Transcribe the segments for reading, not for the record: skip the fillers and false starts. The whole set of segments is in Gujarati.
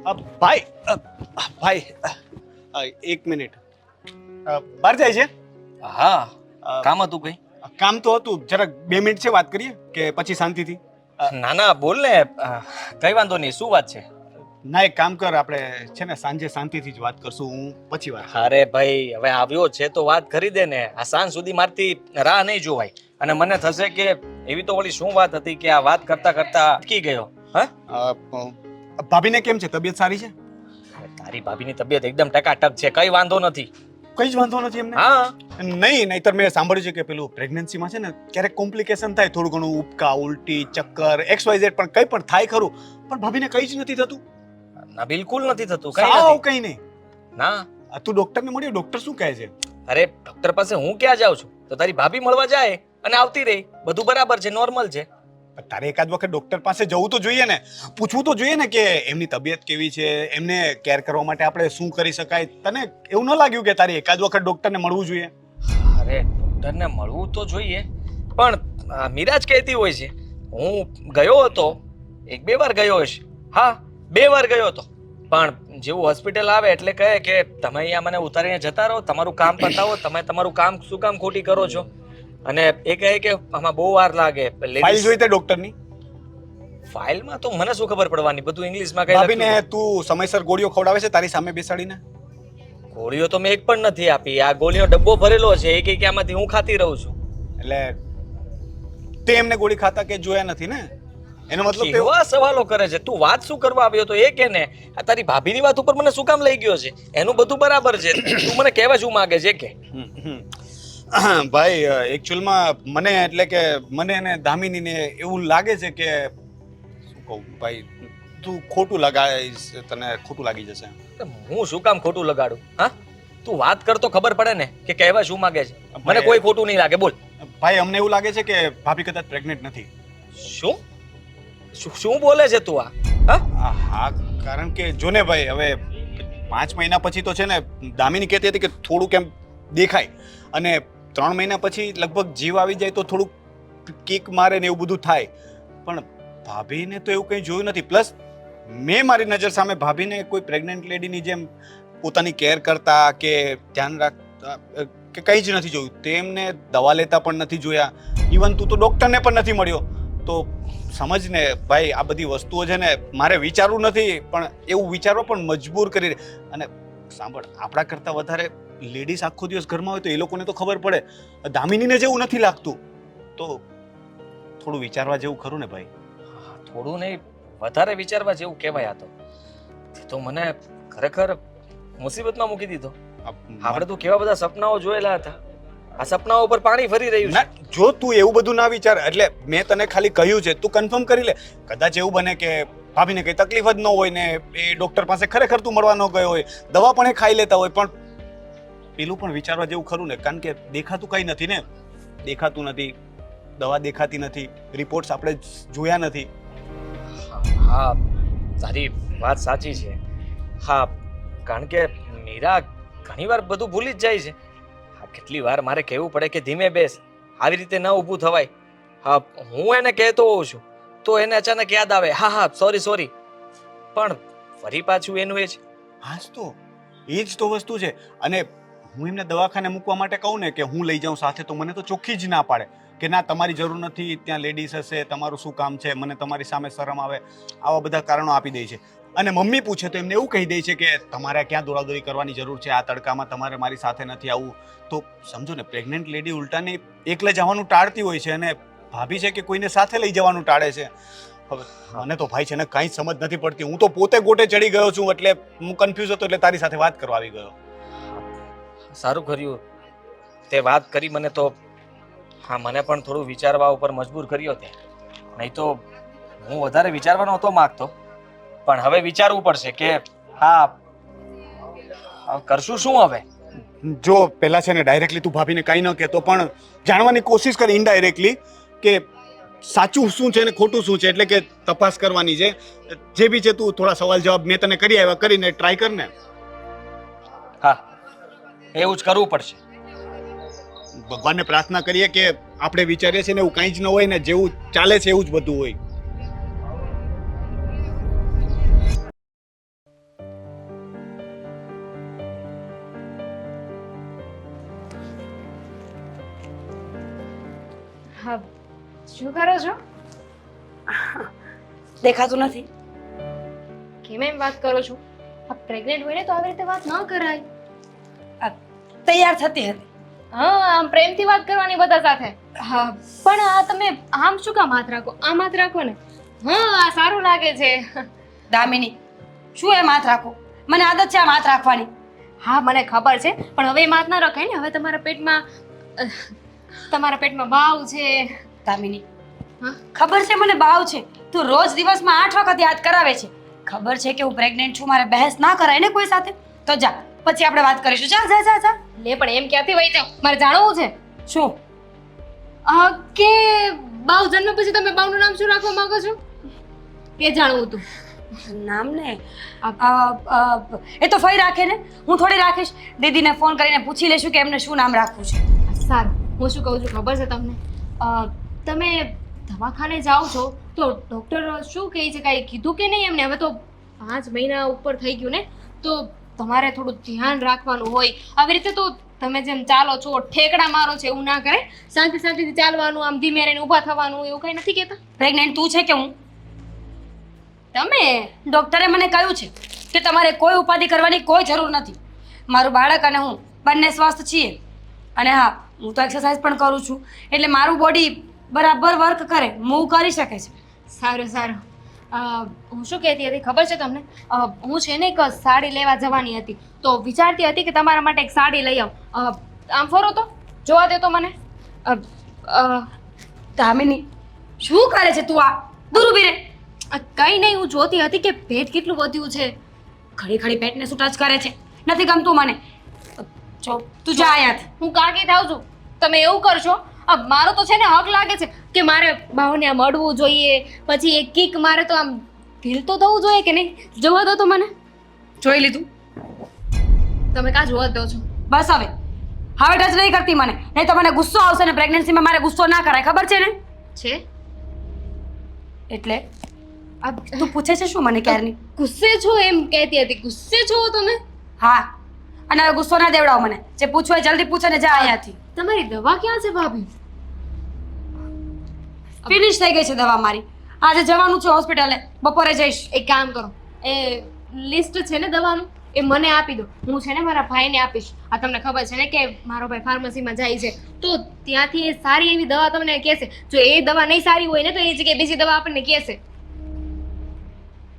ભાઈ ભાઈ એક મિનિટ બહાર જાય છે? હા, કામ હતું કઈ? કામ તો હતું, જરાક 2 મિનિટ છે, વાત કરીએ કે પછી શાંતિથી? ના ના બોલ ને, કઈ વાંધો નહીં, શું વાત છે? ના, એક કામ કર, આપણે છે ને સાંજે શાંતિથી જ વાત કરશું, હું પછી વાત કરું. અરે ભાઈ, હવે આવ્યો છે તો વાત કરી દે ને. આ સાંજ સુધી મારથી રાહ નહીં જોવાય. અને મને થશે કે એવી તો ઓલી શું વાત હતી કે આ વાત કરતા કરતા અટકી ગયો. હા, ભાભીને કેમ છે? તબિયત સારી છે? તારી ભાભીની તબિયત એકદમ ટકાટક છે, કઈ વાંધો નથી. કઈ જ વાંધો નથી એમને? હા, નહીતર મેં સાંભળ્યું છે કે પેલું પ્રેગ્નન્સીમાં છે ને ક્યારેક કોમ્પ્લિકેશન થાય, થોડું ઘણું ઉબકા, ઉલટી, ચક્કર, XYZ, પણ કંઈ પણ થાય ખરું, પણ ભાભીને કંઈ જ નથી થતું? ના બિલકુલ નથી થતું, કઈ સાવ નથી. કંઈ નહીં? ના. તું ડોક્ટરને મળ્યો? ડોક્ટર શું કહે છે? અરે ડોક્ટર પાસે હું ક્યાં જાઉં છું? તો તારી ભાભી મળવા જાય અને આવતી રહી, બધું બરાબર છે, નોર્મલ છે. તારે એકાદ વખત ડોક્ટર પાસે જવું તો જોઈએ ને, પૂછવું તો જોઈએ ને કે એમની તબિયત કેવી છે, એમને કેર કરવા માટે આપણે શું કરી શકાય. તને એવું ન લાગ્યું કે તારે એકાદ વખત ડોક્ટરને મળવું જોઈએ? અરે ડોક્ટરને મળવું તો જોઈએ, પણ મીરા જ કહેતી હોય છે. હું ગયો હતો, 1-2 વાર ગયો હશે. હા, 2 વાર ગયો હતો, પણ જેવું હોસ્પિટલ આવે એટલે કહે કે તમે અહીંયા મને ઉતારીને જતા રહો, તમારું કામ પતાવો, તમે તમારું કામ શું કામ ખોટી કરો છો. અને એ કહે કે આમાં બહુ વાર લાગે. ફાઇલ જોઈ તે ડોક્ટરની? ફાઇલમાં તો મને શું ખબર પડવાની, બધું ઇંગ્લિશમાં કઈ ભાભીને લખ્યું. તું સમયસર ગોળીઓ ખવડાવે છે તારી સામે બેસાડીને? ગોળીઓ તો મેં એક પણ નથી આપી. આ ગોળીનો ડબ્બો ભરેલો છે, એક એક આમાંથી હું ખાતી રહું છું. એટલે તે એમને ગોળી ખાતા કે જોયા નથી ને? એનો મતલબ કે કેવા સવાલો કરે છે તું? વાત શું કરવા આવ્યો તો એ કે ને. આ તારી ભાભીની વાત ઉપર મને શું કામ લઈ ગયો છે? એનું બધું બરાબર છે, તું મને કહેવા શું માંગે છે કે? ભાઈ એકચ્યુઅલમાં મને એટલે કે મને અને દામિનીને એવું લાગે છે કે શું કહું ભાઈ, તું ખોટું લગાવીશ, તને ખોટું લાગી જશે. હું શું કામ ખોટું લગાડું? હા, તું વાત કર તો ખબર પડે ને કે કહેવા શું માંગે છે. મને કોઈ ખોટું નહીં લાગે, બોલ. ભાઈ અમને એવું લાગે છે કે ભાભી કદાચ પ્રેગ્નેન્ટ નથી. શું શું બોલે છે તું આ? હા, કારણ કે જો ને ભાઈ, હવે 5 મહિના પછી તો છે ને દામિની કહેતી હતી કે થોડુંક એમ દેખાય, અને 3 મહિના પછી લગભગ જીવ આવી જાય તો થોડુંક કિક મારે ને એવું બધું થાય, પણ ભાભીને તો એવું કંઈ જોયું નથી. પ્લસ મેં મારી નજર સામે ભાભીને કોઈ પ્રેગ્નન્ટ લેડીની જેમ પોતાની કેર કરતા કે ધ્યાન રાખતા કે કંઈ જ નથી જોયું. તેમને દવા લેતા પણ નથી જોયા. ઇવન તું તો ડૉક્ટરને પણ નથી મળ્યો. તો સમજ ને ભાઈ, આ બધી વસ્તુઓ છે ને મારે વિચારવું નથી, પણ એવું વિચારવા પણ મજબૂર કરી દે. અને સાંભળ, આપણા કરતાં વધારે લેડીઝ આખો દિવસ ઘરમાં હોય તો એ લોકોને તો ખબર પડે. દામિનીને જેવું નથી લાગતું, તો થોડું વિચારવા જેવું ખરું ને ભાઈ? થોડું નહીં, વધારે વિચારવા જેવું કહેવાય. આ તો મને ખરેખર મુસીબતમાં મૂકી દીધો. આપણે તો કેવા બધા સપનાઓ જોયેલા હતા, આ સપનાઓ પર પાણી ફરી રહ્યું છે. ના, જો તું એવું બધું ના વિચાર, એટલે મેં તને ખાલી કહ્યું છે, તું કન્ફર્મ કરી લે. કદાચ એવું બને કે ભાભીને કઈ તકલીફ જ ન હોય ને એ ડોક્ટર પાસે ખરેખર તું મળવા ન ગયો હોય, દવા પણ એ ખાઈ લેતા હોય, પણ પેલું પણ વિચારવા જેવું ખરું ને, કારણ કે દેખાતું કઈ નથી ને. દેખાતું નથી, દવા દેખાતી નથી, રિપોર્ટ્સ આપણે જોયા નથી. હા, તારી વાત સાચી છે. હા, કારણ કે મીરા ઘણીવાર બધું ભૂલી જ જાય છે. હા, કેટલી વાર મારે કહેવું પડે કે ધીમે બેસ, આવી રીતે ન ઊભું થવાય. હા, હું એને કહેતો હોઉં છું તો એને અચાનક યાદ આવે, હા સોરી, પણ ફરી પાછું એનું એ જ. હા તો એ જ તો વસ્તુ છે. અને હું એમને દવાખાને મૂકવા માટે કહું ને કે હું લઈ જાઉં સાથે, તો મને તો ચોખ્ખી જ ના પાડે કે ના, તમારી જરૂર નથી, ત્યાં લેડીઝ હશે, તમારું શું કામ છે, મને તમારી સામે શરમ આવે, આવા બધા કારણો આપી દે છે. અને મમ્મી પૂછે તો એમને એવું કહી દે છે કે તમારે ક્યાં દોડાદોડી કરવાની જરૂર છે, આ તડકામાં તમારે મારી સાથે નથી આવવું. તો સમજો ને, પ્રેગ્નન્ટ લેડી ઉલટાને એકલે જવાનું ટાળતી હોય છે, અને ભાભી છે કે કોઈને સાથે લઈ જવાનું ટાળે છે. હવે મને તો ભાઈ છે ને કાંઈ સમજ નથી પડતી. હું તો પોતે ગોટે ચડી ગયો છું, એટલે હું કન્ફ્યુઝ હતો, એટલે તારી સાથે વાત કરવા આવી ગયો. સારું કર્યું તે વાત કરી મને તો. હા, મને પણ થોડું વિચારવા ઉપર મજબૂર કર્યો તે. નહીં તો હું વધારે વિચારવા નહોતો માંગતો, પણ હવે વિચારવું પડશે કે હા, કરશું શું હવે? જો પહેલા છે ને ડાયરેક્ટલી તું ભાભીને કાંઈ ન કહેતો, પણ જાણવાની કોશિશ કર ઇનડાયરેક્ટલી કે સાચું શું છે ને ખોટું શું છે, એટલે કે તપાસ કરવાની છે. જે બી છે તું થોડા સવાલ જવાબ મેં તને કરી આવ્યા, કરીને ટ્રાય કર ને. હા, એવું જ કરવું પડશે. ભગવાનને પ્રાર્થના કરીએ કે આપણે વિચારીએ છીએ ને એવું કાંઈ જ ન હોય ને, જેવું ચાલે છે એવું જ બધું હોય. હા, શું કરો છો? દેખાતું નથી. કેમ એમ વાત કરો છો? આ પ્રેગ્નેન્ટ હોય ને તો આવી રીતે વાત ન કરાય. તૈયાર થતી હતી. હા, આમ પ્રેમથી વાત કરવાની બધા સાથે. હા, પણ આ તમે આમ શું કામ હાથ રાખો? આમ હાથ રાખો ને. હા, આ સારું લાગે છે. દામિની, શું એમ હાથ રાખો? મને આદત છે આમ હાથ રાખવાની. હા, મને ખબર છે, પણ હવે એમ હાથ ના રખાય ને. હવે તમારા પેટમાં બાવ છે. દામિની, હા? ખબર છે મને બાવ છે. તું રોજ દિવસમાં 8 વખત યાદ કરાવે છે. ખબર છે કે હું પ્રેગ્નેન્ટ છું, મારે બહેસ ના કરાય ને કોઈ સાથે. તો જા, પછી આપણે વાત કરીશું. જા જા જા જા. લે, પણ એમ ક્યાંથી વહી જાવ? મારે જાણવું છે. શું? કે બાવ જન્મ પછી તમે બાવનું નામ શું રાખવા માંગો છો? એ જાણવું હતું. નામ ને એ તો ફઈ રાખે ને, હું થોડી રાખીશ. દીદીને ફોન કરીને પૂછી લેશું કે એમને શું નામ રાખવું છે. સારું, હું શું કહું છું ખબર છે તમને? તમે દવાખાને જાઓ છો તો ડૉક્ટર શું કહે છે? કાંઈ કીધું કે નહીં એમને? હવે તો 5 મહિના ઉપર થઈ ગયું ને, તો તમારે થોડું ધ્યાન રાખવાનું હોય. આવી રીતે તો તમે જેમ ચાલો છો, ઠેકડા મારો છો, એવું ના કરે. શાંતિથી ચાલવાનું, આમ ધીમે રહીને ઊભા થવાનું, એવું કંઈ નથી કહેતા? પ્રેગ્નેન્ટ તું છે કે હું? તમે ડોક્ટરે મને કહ્યું છે કે તમારે કોઈ ઉપાધિ કરવાની કોઈ જરૂર નથી. મારું બાળક અને હું બંને સ્વસ્થ છીએ. અને હા, હું તો એક્સરસાઇઝ પણ કરું છું, એટલે મારું બોડી બરાબર વર્ક કરે, મૂવ કરી શકે છે. સારું. હું શું કહેતી હતી ખબર છે તમને? હું છે ને એક સાડી લેવા જવાની હતી, તો વિચારતી હતી કે તમારા માટે એક સાડી લઈ આવું. આમ ફરો તો જોવા દે તો મને. દામિની, શું કરે છે તું? આ દૂર ઊભી રહે. કંઈ નહીં, હું જોતી હતી કે પેટ કેટલું વધ્યું છે. ઘડી પેટને શું ટચ કરે છે? નથી ગમતું મને. જો તું જા અહીંયાથી. હું કાકી થાઉં છું, તમે એવું કરશો? મારો તો છે ને હક લાગે છે કે મારે બાવને આમ અડવું જોઈએ, પછી એક કિક મારે તો આમ ફીલ તો થવું જોઈએ કે નહીં? જોવા દો તો મને. જોઈ લીધું? તમે કાં જોવા દો છો? બસ હવે ટચ નહીં કરતી મને, નહીં તો મને ગુસ્સો આવશે ને પ્રેગ્નન્સીમાં મારે ગુસ્સો ના કરાય, ખબર છે ને? છે એટલે તું પૂછે છે શું મને ક્યારની? ગુસ્સે છો એમ કહેતી હતી. ગુસ્સે છો તમે? હા, અને હવે ગુસ્સો ના દેવડાવ મને. જે પૂછવું હોય જલ્દી પૂછે ને જા અહીંયાથી. તમારી દવા ક્યાં છે ભાભી? ફિનિશ થઈ ગઈ છે દવા મારી. આજે જવાનું છે હોસ્પિટલે, બપોરે જઈશ. એક કામ કરો, એ લિસ્ટ છે ને દવાનું, એ મને આપી દો. હું છે ને મારા ભાઈને આપીશ. આ તમને ખબર છે ને કે મારો ભાઈ ફાર્મસીમાં જાય છે, તો ત્યાંથી એ સારી એવી દવા તમને કહેશે. જો એ દવા નહીં સારી હોય ને તો એ જગ્યાએ બીજી દવા આપણને કહેશે.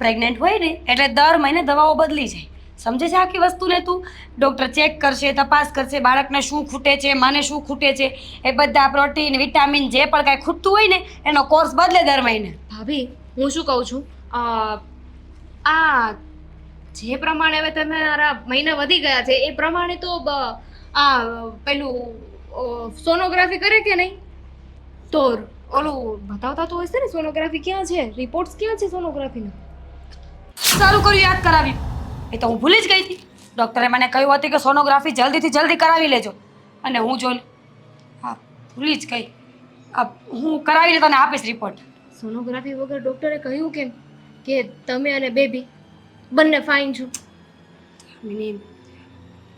પ્રેગ્નેન્ટ હોય ને એટલે દર મહિને દવાઓ બદલી જાય. સમજે છે આખી વસ્તુને તું? ડૉક્ટર ચેક કરશે, તપાસ કરશે, બાળકને શું ખૂટે છે, માને શું ખૂટે છે, એ બધા પ્રોટીન, વિટામિન જે પણ કાંઈ ખૂટતું હોય ને એનો કોર્સ બદલે દર મહિને. ભાભી, હું શું કહું છું, આ જે પ્રમાણે હવે તમારા મહિના વધી ગયા છે એ પ્રમાણે તો પેલું સોનોગ્રાફી કરે કે નહીં? તો ઓલું બતાવતા તો હશે ને સોનોગ્રાફી ક્યાં છે, રિપોર્ટ્સ ક્યાં છે સોનોગ્રાફીના? સારું કર્યું યાદ કરાવ્યું. એ તો હું ભૂલી જ ગઈ હતી. ડૉક્ટરે મને કહ્યું હતું કે સોનોગ્રાફી જલ્દીથી જલ્દી કરાવી લેજો, અને હું જો હા ભૂલી જ ગઈ. હું કરાવીને તને આપીશ રિપોર્ટ. સોનોગ્રાફી વગર ડૉક્ટરે કહ્યું કેમ કે તમે અને બેબી બંને ફાઇન છો?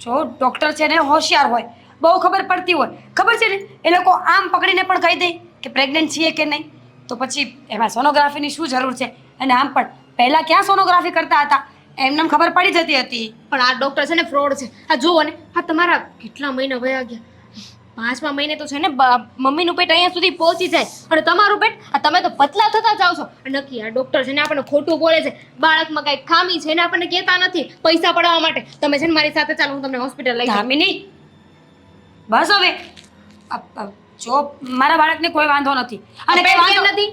જો ડૉક્ટર છે ને હોશિયાર હોય, બહુ ખબર પડતી હોય. ખબર છે ને, એ લોકો આમ પકડીને પણ કહી દે કે પ્રેગ્નન્ટ છીએ કે નહીં, તો પછી એમાં સોનોગ્રાફીની શું જરૂર છે? અને આમ પણ પહેલાં ક્યાં સોનોગ્રાફી કરતા હતા, એમને ખબર પડી જતી હતી. પણ આ ડૉક્ટર છે ને ફ્રોડ છે. આ જુઓ ને, આ તમારા કેટલા મહિના વયા ગયા. 5મા મહિને તો છે ને મમ્મીનું પેટ અહીંયા સુધી પહોંચી જાય, અને તમારું પેટ આ તમે તો પતલા થતા જાવ છો. નક્કી આ ડૉક્ટર છે ને આપણને ખોટું બોલે છે. બાળકમાં કાંઈ ખામી છે ને આપણને કહેતા નથી પૈસા પડાવવા માટે. તમે છે ને મારી સાથે ચાલો, હું તમને હોસ્પિટલ લઈ જાઉં. દામિની, બસ હવે. જો મારા બાળકને કોઈ વાંધો નથી. અને પેટ કઈ કેમ વાંધો નથી?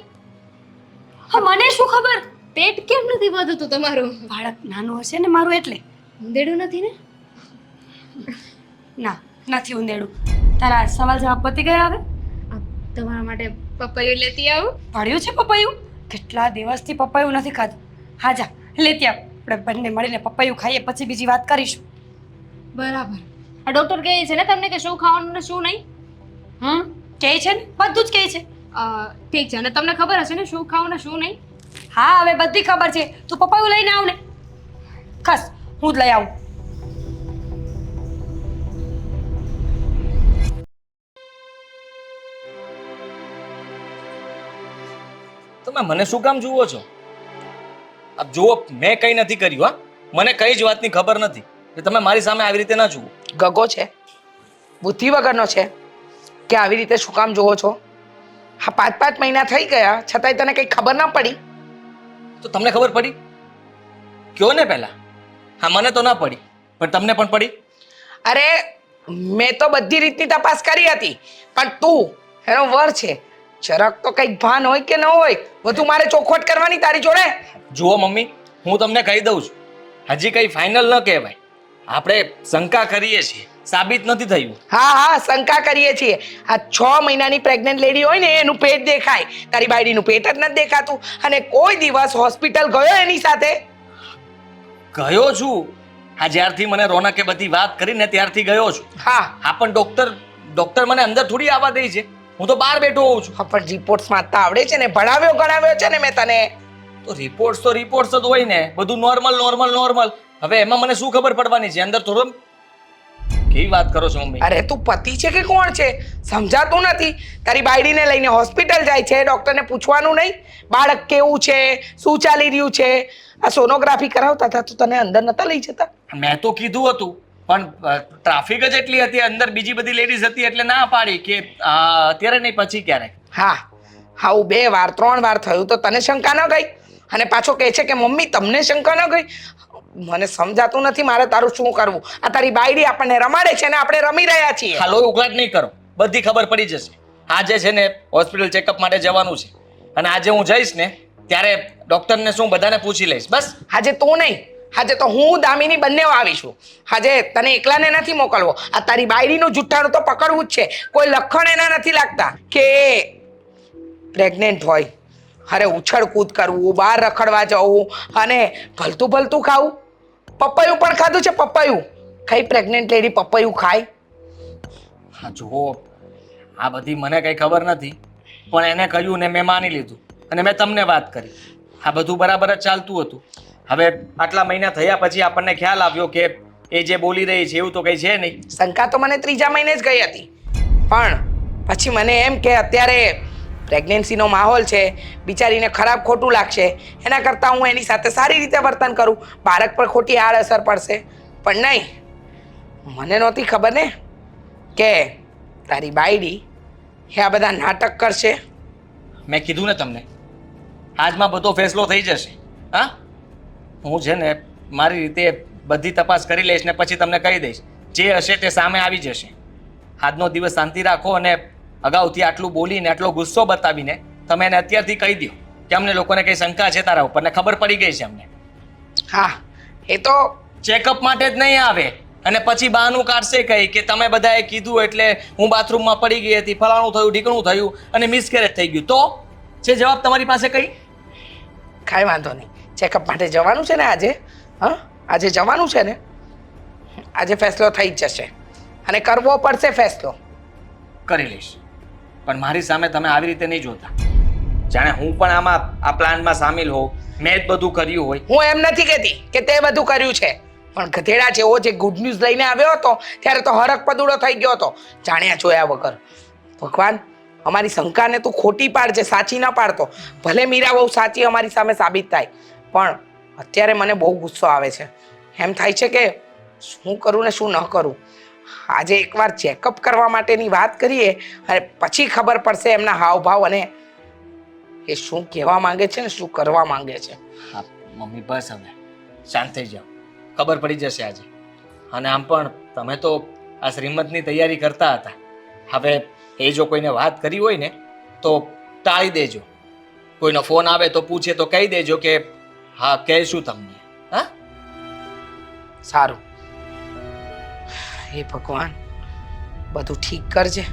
હા, મને શું ખબર? પેટ કેમ નથી વધતું તમારું? બાળક નાનું હશે ને મારું એટલે. ઊંધેડું નથી ને? ના, નથી ઊંધેડું. તારા સવાલ જવાબ પતી ગયા હવે? તમારા માટે પપૈયું લેતી આવું. પડ્યું છે પપૈયું? કેટલા દિવસથી પપૈયું નથી ખાધું. હા જા, લેતી આવ. આપણે બંને મળીને પપૈયું ખાઈએ, પછી બીજી વાત કરીશું. બરાબર. આ ડૉક્ટર કહે છે ને તમને કે શું ખાવાનું ને શું નહીં? કહે છે ને, બધું જ કહે છે. ઠીક છે, અને તમને ખબર હશે ને શું ખાવું ને શું નહીં? હા, હવે બધી ખબર છે. તું પપૈયું લઈને આવ ને. ખસ, હું જ લઈ આવું. તમે મને શું કામ જુઓ છો? આપ જુઓ, મેં કંઈ નથી કર્યું. હા, મને કઈ જ વાતની ખબર નથી કે તમે મારી સામે આવી રીતે ના જુઓ. ગગો છે, બુદ્ધિ વગરનો છે કે આવી રીતે શું કામ જોવો છો? હા, 5 મહિના થઈ ગયા છતાંય તને કંઈ ખબર ના પડી? તો તમને ખબર પડી? કયો ને પહેલા. હા, મને તો ના પડી, પણ તમને પણ પડી? અરે મેં તો બધી રીતની તપાસ કરી હતી, પણ તું એનો વર છે, જરાક તો કંઈક ભાન હોય કે ન હોય? બધું મારે ચોખવટ કરવાની તારી જોડે. જુઓ મમ્મી, હું તમને કહી દઉં છું, હજી કંઈ ફાઇનલ ન કહેવાય. આપણે શંકા કરીએ છીએ, સાબિત નથી થયું. હા હા, શંકા કરીએ છીએ. આ 6 મહિનાની પ્રેગ્નન્ટ લેડી હોય ને એનું પેટ દેખાય, તારી બાયડીનું પેટ જ નથી દેખાતું. અને કોઈ દિવસ હોસ્પિટલ ગયો એની સાથે? ગયો છું. હા, જ્યારથી મને રોનકે બધી વાત કરીને ત્યારથી ગયો છું. હા હા, પણ ડોક્ટર મને અંદર થોડી આવવા દે છે. હું તો બહાર બેઠો હોઉં છું. હા, પણ રિપોર્ટ્સ વાંચતા આવડે છે ને, ભણાવ્યો ગણાવ્યો છે ને મેં તને. તો રિપોર્ટ્સ જ હોય ને, બધું નોર્મલ. હવે એમાં મને શું ખબર પડવાની છે? અંદર થોડો કેવી વાત કરો છો મમ્મી? અરે તું પતિ છે કે કોણ છે સમજાતું નથી. તારી બાયડીને લઈને હોસ્પિટલ જાય છે, ડોક્ટરને પૂછવાનું નહીં બાળક કેવું છે, શું ચાલી રહ્યું છે? આ સોનોગ્રાફી કરાવતા હતા તો તને અંદર નતા લઈ જતા? મેં તો કીધું હતું, પણ ટ્રાફિક જ એટલી હતી, અંદર બીજી બધી લેડીઝ હતી એટલે ના પાડી કે અત્યારે નહીં, પછી ક્યારેક. હા, આવું 2 વાર 3 વાર થયું તો તને શંકા ન ગઈ? અને પાછો કહે છે કે મમ્મી તમને શંકા ન ગઈ? મને સમજાતું નથી મારે તારું શું કરવું. આ તારી બાયડી આપણને રમાડે છે ને આપણે રમી રહ્યા છીએ. હાલો, ઉકળાટ નહીં કરો, બધી ખબર પડી જશે. આજે છે ને હોસ્પિટલ ચેકઅપ માટે જવાનું છે, અને આજે હું જઈશ ને ત્યારે ડોક્ટરને શું બધાને પૂછી લઈશ. બસ આજે તું નહીં, આજે તો હું દામિની બંને આવીશું. આજે તને એકલાને નથી મોકલવો. આ તારી બાયડીનું જુઠ્ઠાણું તો પકડવું જ છે. કોઈ લક્ષણ એના નથી લાગતા કે પ્રેગ્નેન્ટ હોય. અરે ઉછળ કૂદ કરવું, બહાર રખડવા જવું અને ભલતું ખાવું. પપૈયું પણ ખાધું છે? પપૈયું કઈ પ્રેગ્નેન્ટ લેડી પપૈયું ખાય? હા જુઓ, આ બધી મને કંઈ ખબર નથી, પણ એને કહ્યું ને મેં માની લીધું, અને મેં તમને વાત કરી. આ બધું બરાબર જ ચાલતું હતું. હવે આટલા મહિના થયા પછી આપણને ખ્યાલ આવ્યો કે એ જે બોલી રહી છે એવું તો કંઈ છે નહીં. શંકા તો મને 3જા મહિને જ ગઈ હતી, પણ પછી મને એમ કે અત્યારે પ્રેગ્નન્સીનો માહોલ છે, બિચારીને ખરાબ ખોટું લાગશે, એના કરતાં હું એની સાથે સારી રીતે વર્તન કરું, બાળક પર ખોટી આડઅસર પડશે. પણ નહીં, મને નહોતી ખબર ને કે તારી બાયડી એ આ બધા નાટક કરશે. મેં કીધું ને તમને, આજમાં બધો ફેસલો થઈ જશે. હા, હું છે ને મારી રીતે બધી તપાસ કરી લઈશ ને પછી તમને કહી દઈશ. જે હશે તે સામે આવી જશે. આજનો દિવસ શાંતિ રાખો, અને અગાઉથી આટલું બોલીને આટલો ગુસ્સો બતાવીને તમે એને અત્યારથી કહી દો કે અમને લોકોને કંઈ શંકા છે તારા ઉપર ને ખબર પડી ગઈ છે અમને. હા, એ તો ચેકઅપ માટે જ નહીં આવે અને પછી બહાનું કાઢશે કઈ કે તમે બધાએ કીધું એટલે હું બાથરૂમમાં પડી ગઈ હતી, ફલાણું થયું, ઢીકણું થયું અને મિસકેરેજ થઈ ગયું. તો છે જવાબ તમારી પાસે કઈ? કાંઈ વાંધો નહીં, ચેકઅપ માટે જવાનું છે ને આજે. હા, આજે જવાનું છે ને, આજે ફેસલો થઈ જ જશે અને કરવો પડશે ફેસલો. કરી લઈશ, પણ મારી સામે તમે આવી રીતે નહીં જોતા, જાણે હું પણ આમાં આ પ્લાનમાં સામેલ હોઉં, મેં જ બધું કર્યું હોય. હું એમ નથી કહેતી કે તે બધું કર્યું છે, પણ ગધેડા જેવો જે ગુડ ન્યૂઝ લઈને આવ્યો હતો ત્યારે તો હરક પદુડો થઈ ગયો હતો, જાણ્યા જોયા વગર. ભગવાન, અમારી શંકાને તું ખોટી પાડજે, સાચી ન પાડતો. ભલે મીરા બહુ સાચી અમારી સામે સાબિત થાય, પણ અત્યારે મને બહુ ગુસ્સો આવે છે. એમ થાય છે કે શું કરું ને શું ન કરું. આજે એકવાર ચેકઅપ કરવા માટેની વાત કરીએ અને પછી ખબર પડશે એમના હાવભાવ અને એ શું કહેવા માંગે છે ને શું કરવા માંગે છે. હા મમ્મી, બસ હવે શાંત થઈ જાઓ, ખબર પડી જશે આજે. અને આમ પણ તમે તો આ શ્રીમતની તૈયારી કરતા હતા. હવે એ જો કોઈને વાત કરી હોય ને તો ટાળી દેજો. કોઈનો ફોન આવે તો પૂછે તો કહી દેજો કે હા કહીશું તમને. હા, સારું. હે ભગવાન, બધું ઠીક કરજે.